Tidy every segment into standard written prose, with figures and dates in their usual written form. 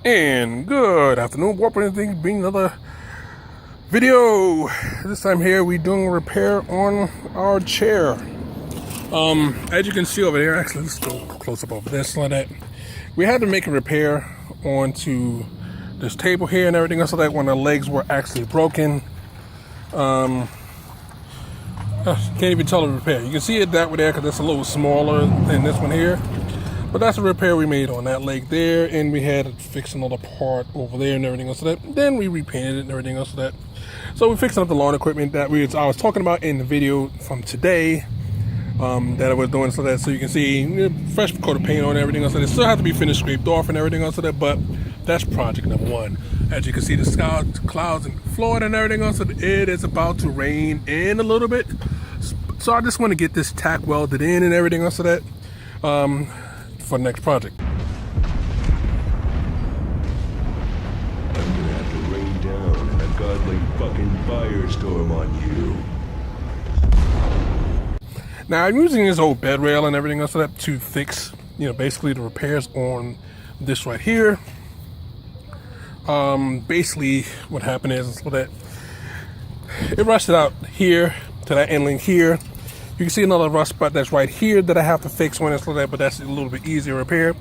And good afternoon, warping things being another video. This time here we doing a repair on our chair. As you can see over there, actually let's go close up over this like that. We had to make a repair onto this table here and everything else so that when the legs were actually broken. Can't even tell the repair. You can see it that way there because it's a little smaller than this one here. But that's a repair we made on that leg there, and we had to fix another part over there and everything else like that. Then we repainted it and everything else like that. So we fixed up the lawn equipment that I was talking about in the video from today that I was doing, so that you can see fresh coat of paint on everything else like that. It still have to be finished, scraped off and everything else like that, but that's project number one. As you can see, the clouds in Florida and everything else, it is about to rain in a little bit. So I just want to get this tack welded in and everything else like that. For the next project. I'm gonna have to rain down a godly fucking firestorm on you. Now I'm using this old bed rail and everything else like that to fix, basically the repairs on this right here. Basically what happened is that it rusted out here to that end link here. You can see another rust spot that's right here that I have to fix when it's like that, but that's a little bit easier to repair.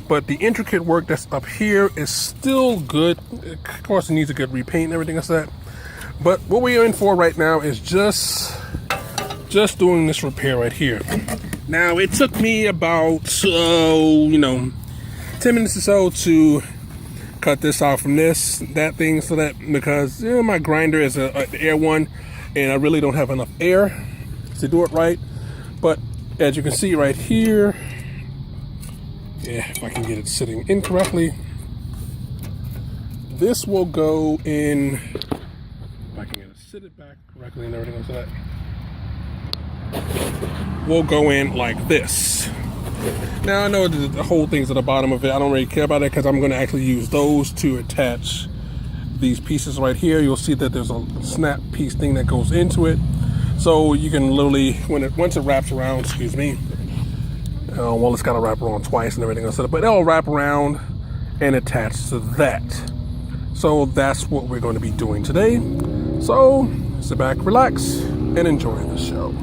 But the intricate work that's up here is still good. Of course, it needs a good repaint and everything like that. But what we're in for right now is just doing this repair right here. Now, it took me about, 10 minutes or so to cut this out from that thing, so that because my grinder is an air one, and I really don't have enough air to do it right. But as you can see right here, if I can get it sitting incorrectly, this will go in. If I can get it sit back correctly and everything like that, will go in like this. Now I know the whole thing's at the bottom of it. I don't really care about it because I'm going to actually use those to attach these pieces right here. You'll see that there's a snap piece thing that goes into it. So you can literally, once it wraps around, excuse me, well, it's got to wrap around twice and everything else, but it'll wrap around and attach to that. So that's what we're going to be doing today. So sit back, relax, and enjoy the show.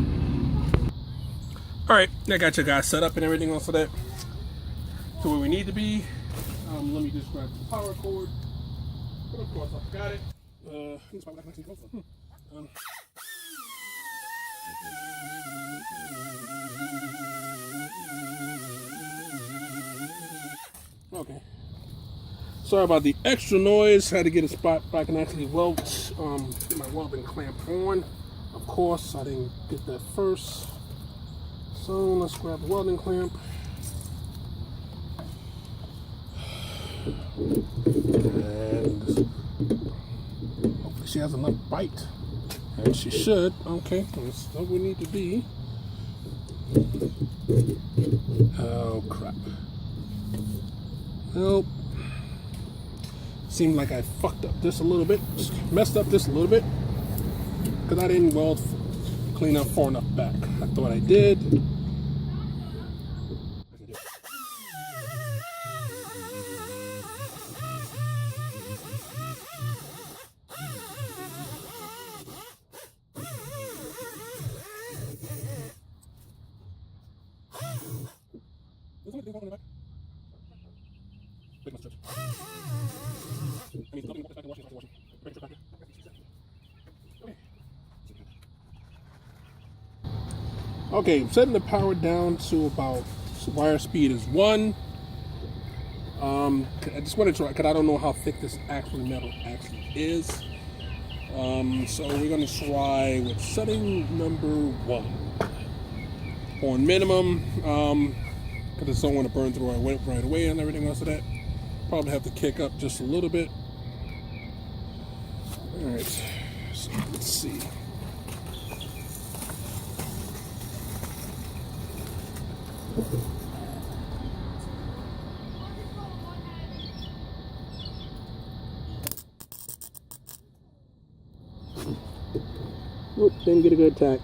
All right, I got you guys set up and everything else for that to where we need to be. Let me just grab the power cord. But of course, I forgot it. Okay. Sorry about the extra noise. Had to get a spot where I can actually weld my welding clamp on. Of course, I didn't get that first. So let's grab the welding clamp. And hopefully she has enough bite. And she should. Okay, that's what we need to be. Oh crap. Nope. Seemed like I fucked up this a little bit. Messed up this a little bit. Because I didn't weld clean up far enough back. I thought I did. Okay, I'm setting the power down to about wire speed is 1. I just want to try because I don't know how thick this metal actually is. So we're going to try with setting number 1 on minimum. Because I don't want to burn through right away and everything else of that. Probably have to kick up just a little bit. Alright, so let's see. Nope, didn't get a good tack.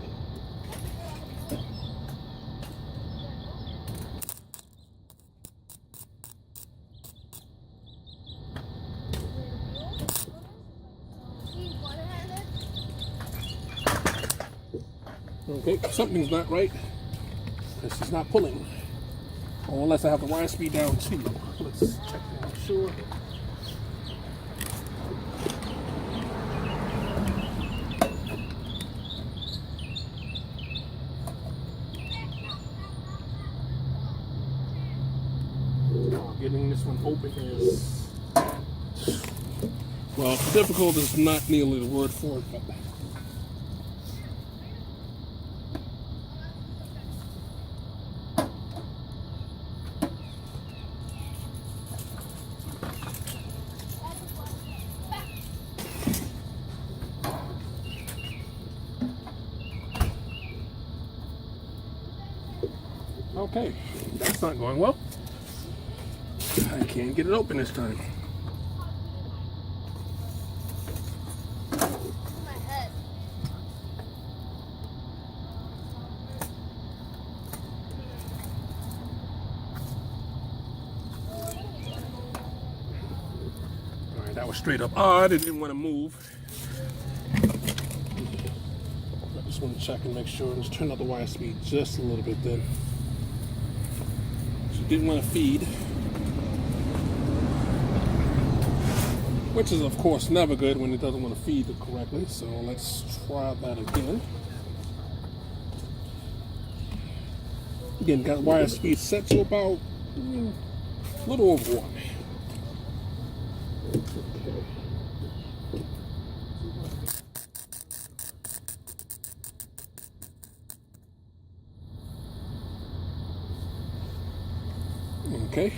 Okay, something's not right. This is not pulling. Or unless I have the wire speed down too low. Let's check to make sure. Getting this one open is, well, difficult is not nearly the word for it, but okay, that's not going well. I can't get it open this time. My head. All right, that was straight up odd. It didn't want to move. I just want to check and make sure. Let's turn up the wire speed just a little bit then. She didn't want to feed. Which is, of course, never good when it doesn't want to feed it correctly. So let's try that again. Again, got wire speed set to about a little over 1. Okay.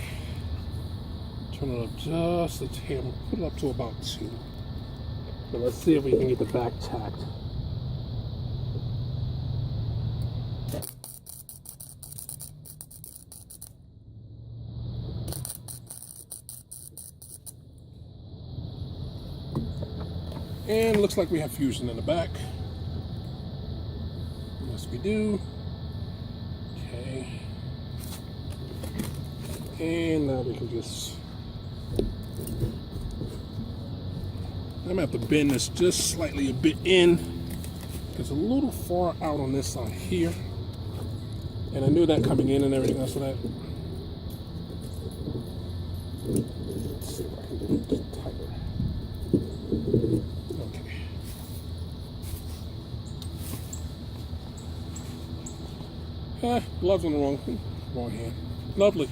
Turn it up just a tad. Put it up to about 2. But let's see if we can get the back tacked. And looks like we have fusion in the back. Yes, we do. Okay. And now we can just, I'm gonna have to bend this just slightly a bit in. It's a little far out on this side here. And I knew that coming in and everything else, so that, let's see if I can get it tighter. Okay. Gloves on the wrong hand. Lovely.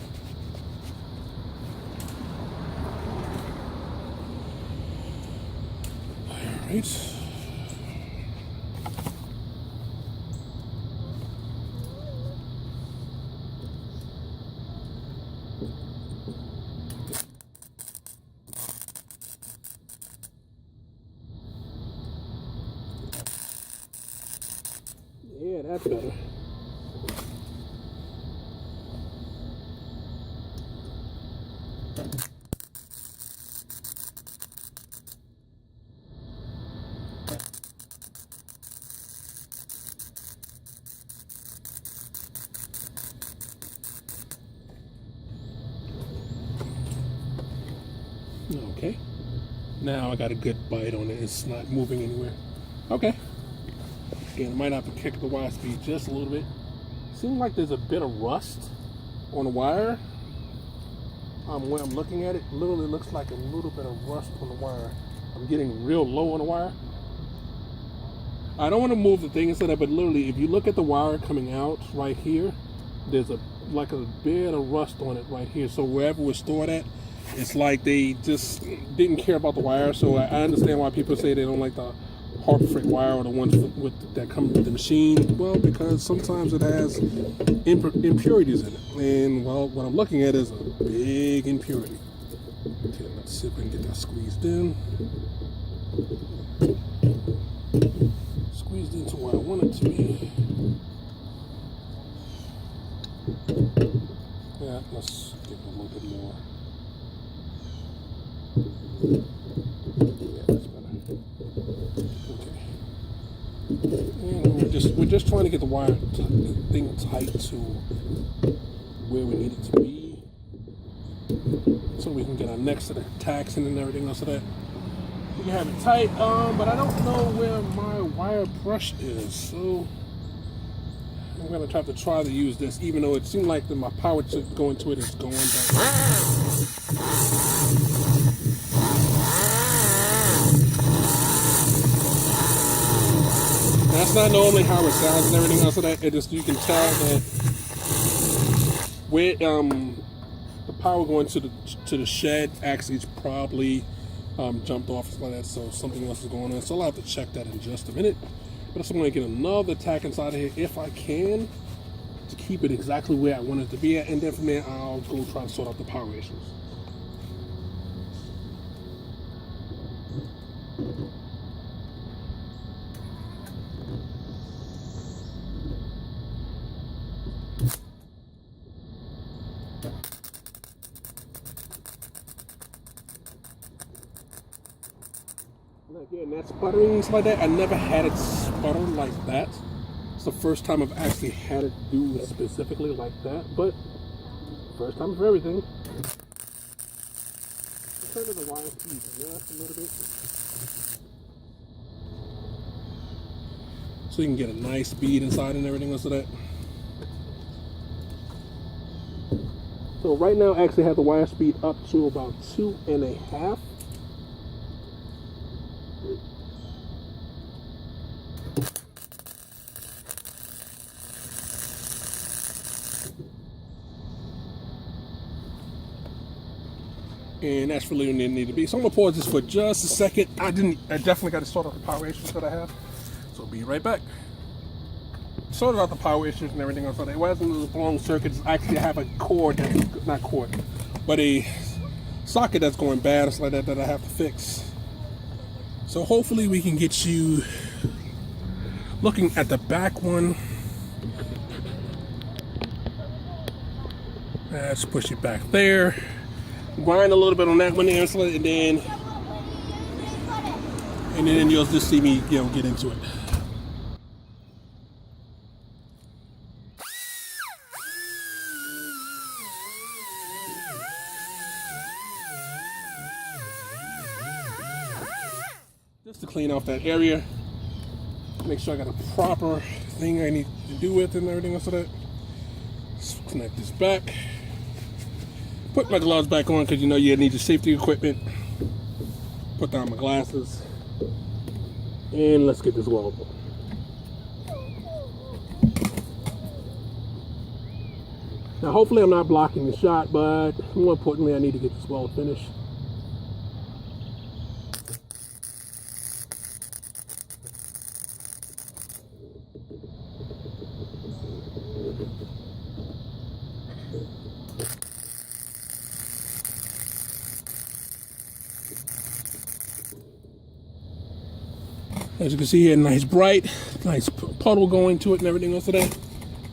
Right. Yeah, that's better. Okay. Now I got a good bite on it. It's not moving anywhere. Okay. Again, I might have to kick the wire speed just a little bit. Seems like there's a bit of rust on the wire. When I'm looking at it, literally looks like a little bit of rust on the wire. I'm getting real low on the wire. I don't want to move the thing instead of, but literally, if you look at the wire coming out right here, there's like a bit of rust on it right here. So wherever it was stored at, it's like they just didn't care about the wire. So I understand why people say they don't like the Harbor Freight wire or the ones that come with the machine. Well, because sometimes it has impurities in it. And well, what I'm looking at is a big impurity. Okay, let's see if we can get that squeezed in. Squeezed into where I want it to be. Yeah, let's give it a little bit more. Yeah, that's better. Okay. And we're just trying to get the wire thing tight to where we need it to be, so we can get our next set of tacks in and everything else, so that we can have it tight. But I don't know where my wire brush is, so I'm gonna try to use this, even though it seemed like my power to go into it is going down. That's not normally how it sounds and everything else of that. It just, you can tell that where the power going to the shed actually is probably jumped off like that, so something else is going on. So I'll have to check that in just a minute. But I'm going to get another tack inside of here if I can, to keep it exactly where I want it to be at, and then from there I'll go try to sort out the power issues. Again, that sputtering and stuff like that, I never had it sputter like that. It's the first time I've actually had it do specifically like that, but first time for everything. Turn to the wire speed just a little bit, so you can get a nice bead inside and everything else of that. So right now I actually have the wire speed up to about 2.5. And that's really what it need to be. So I'm gonna pause this for just a second. I definitely got to sort out the power issues that I have. So I'll be right back. Sorted out the power issues and everything else. So it wasn't those blown circuits. Actually, I have a cord, not cord, but a socket that's going bad. It's like that I have to fix. So hopefully we can get you looking at the back one. Let's push it back there. Grind a little bit on that one there, and then you'll just see me, get into it. Just to clean off that area, make sure I got a proper thing I need to do with it and everything else of that. Let's connect this back. Put my gloves back on because you need your safety equipment. Put down my glasses. And let's get this weld. Now hopefully I'm not blocking the shot, but more importantly I need to get this weld finished. As you can see here, nice bright, nice puddle going to it and everything else of that.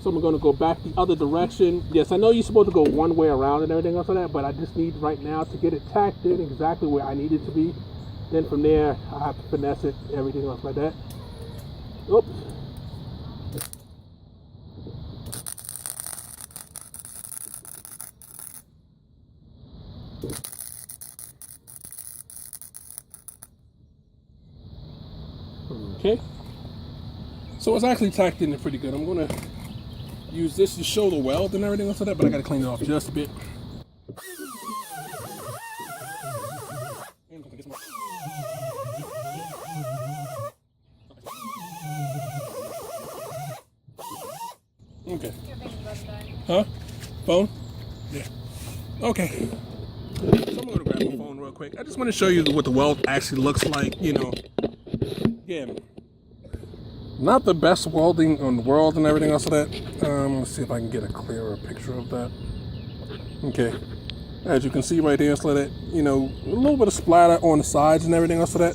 So I'm going to go back the other direction. Yes, I know you're supposed to go one way around and everything else of that, but I just need right now to get it tacked in exactly where I need it to be. Then from there, I have to finesse it, everything else like that. Oops. Okay, so it's actually tacked in pretty good. I'm gonna use this to show the weld and everything else like that, but I gotta clean it off just a bit. Okay. Huh? Phone? Yeah. Okay. So I'm gonna grab my phone real quick. I just want to show you what the weld actually looks like. Again, not the best welding in the world and everything else of that. Let's see if I can get a clearer picture of that. Okay, as you can see right here, so that a little bit of splatter on the sides and everything else of that.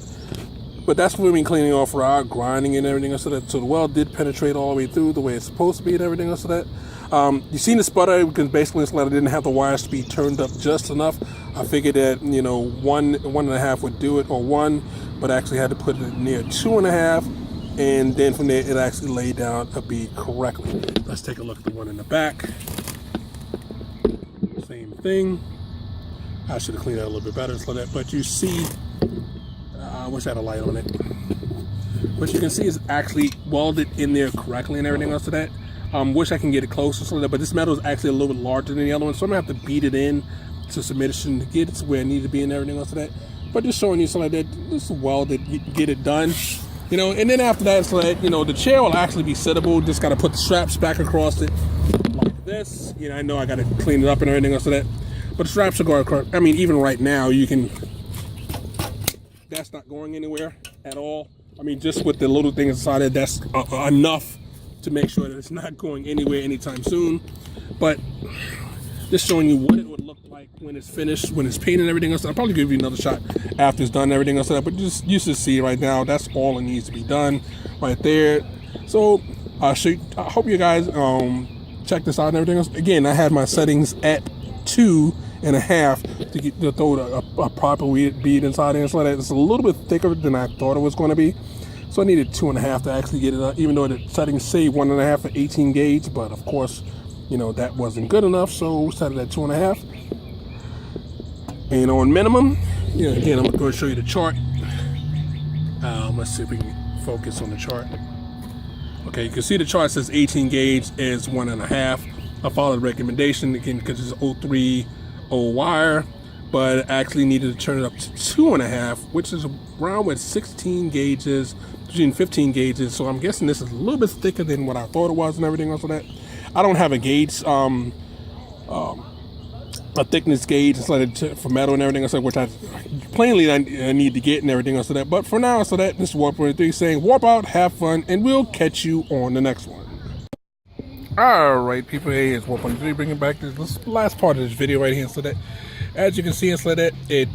But that's what we've been cleaning off rock, grinding and everything else of that. So the weld did penetrate all the way through the way it's supposed to be and everything else of that. You seen the sputter because basically it's like I didn't have the wire speed turned up just enough. I figured that 1.5 would do it, or 1, but I actually had to put it near 2.5, and then from there it actually laid down a bead correctly. Let's take a look at the one in the back. Same thing. I should have cleaned that a little bit better so that, but you see, I wish I had a light on it. But you can see it's actually welded in there correctly and everything else to that. Wish I can get it closer, so that, but this metal is actually a little bit larger than the other one, so I'm gonna have to beat it in to submission to get it to where it needs to be and everything else like that. But just showing you something like that, just weld it, get it done, you know. And then after that, so that, you know, the chair will actually be sittable. Just got to put the straps back across it like this. You know, I know I got to clean it up and everything else like that, but the straps are going across. I mean, even right now, you can. That's not going anywhere at all. I mean, just with the little thing inside it, that's enough to make sure that it's not going anywhere anytime soon. But just showing you what it would look like when it's finished, when it's painted and everything else. I'll probably give you another shot after it's done and everything else like that. But just you should see right now, that's all it needs to be done right there. So I hope you guys check this out and everything else. Again, I had my settings at 2.5 to throw a proper bead inside there. So that it's a little bit thicker than I thought it was going to be. So I needed 2.5 to actually get it up, even though the settings say 1.5 for 18 gauge. But of course, you know, that wasn't good enough, so we set it at 2.5. And on minimum, you know, again, I'm going to go and show you the chart. Let's see if we can focus on the chart. Okay, you can see the chart says 18 gauge is 1.5. I followed the recommendation again because it's 030 wire, but I actually needed to turn it up to 2.5, which is around with 16 gauges, between 15 gauges. So I'm guessing this is a little bit thicker than what I thought it was and everything else like that. I don't have a gauge, a thickness gauge for metal and everything else, which I plainly I need to get and everything else like that. But for now, so that this is Warp 3 saying warp out, have fun, and we'll catch you on the next one. All right, people, hey, it's Warp 3 bringing back this last part of this video right here. So that, as you can see, it's like that it's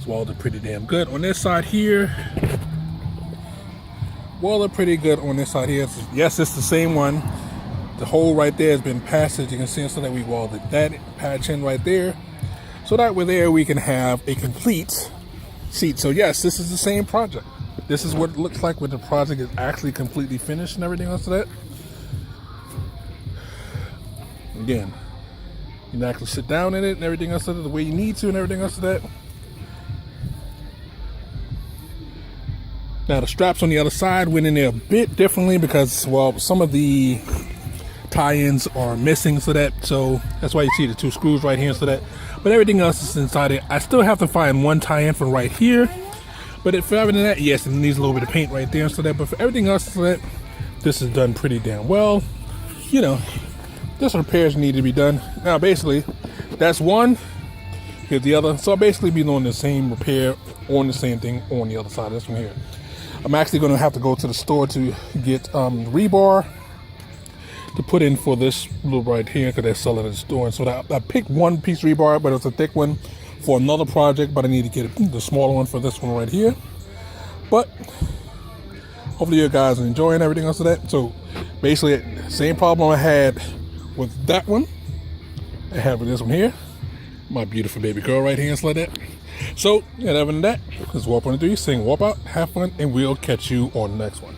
welded pretty damn good on this side here. Welded pretty good on this side here. Yes, it's the same one. The hole right there has been passed, as you can see, so that we welded that patch in right there, so that way there we can have a complete seat. So yes, this is the same project. This is what it looks like when the project is actually completely finished and everything else like that. Again, you can actually sit down in it and everything else like that the way you need to and everything else like that. Now the straps on the other side went in there a bit differently because, well, some of the tie-ins are missing, so that's why you see the 2 screws right here, so that, but everything else is inside it. I still have to find one tie-in for right here, but for everything that, yes, it needs a little bit of paint right there, so that, but for everything else, so that this is done pretty damn well. You know, just repairs need to be done. Now basically, that's one, here's the other, so I'll basically be doing the same repair on the same thing on the other side of this one here. I'm actually going to have to go to the store to get rebar to put in for this little right here, because they're selling it in the store. And so I picked one piece of rebar, but it's a thick one for another project, but I need to get the smaller one for this one right here. But hopefully you guys are enjoying everything else of that. So basically, same problem I had with that one, I have with this one here. My beautiful baby girl right here, and like that. So, other than that, this is Warp 3 saying warp out, have fun, and we'll catch you on the next one.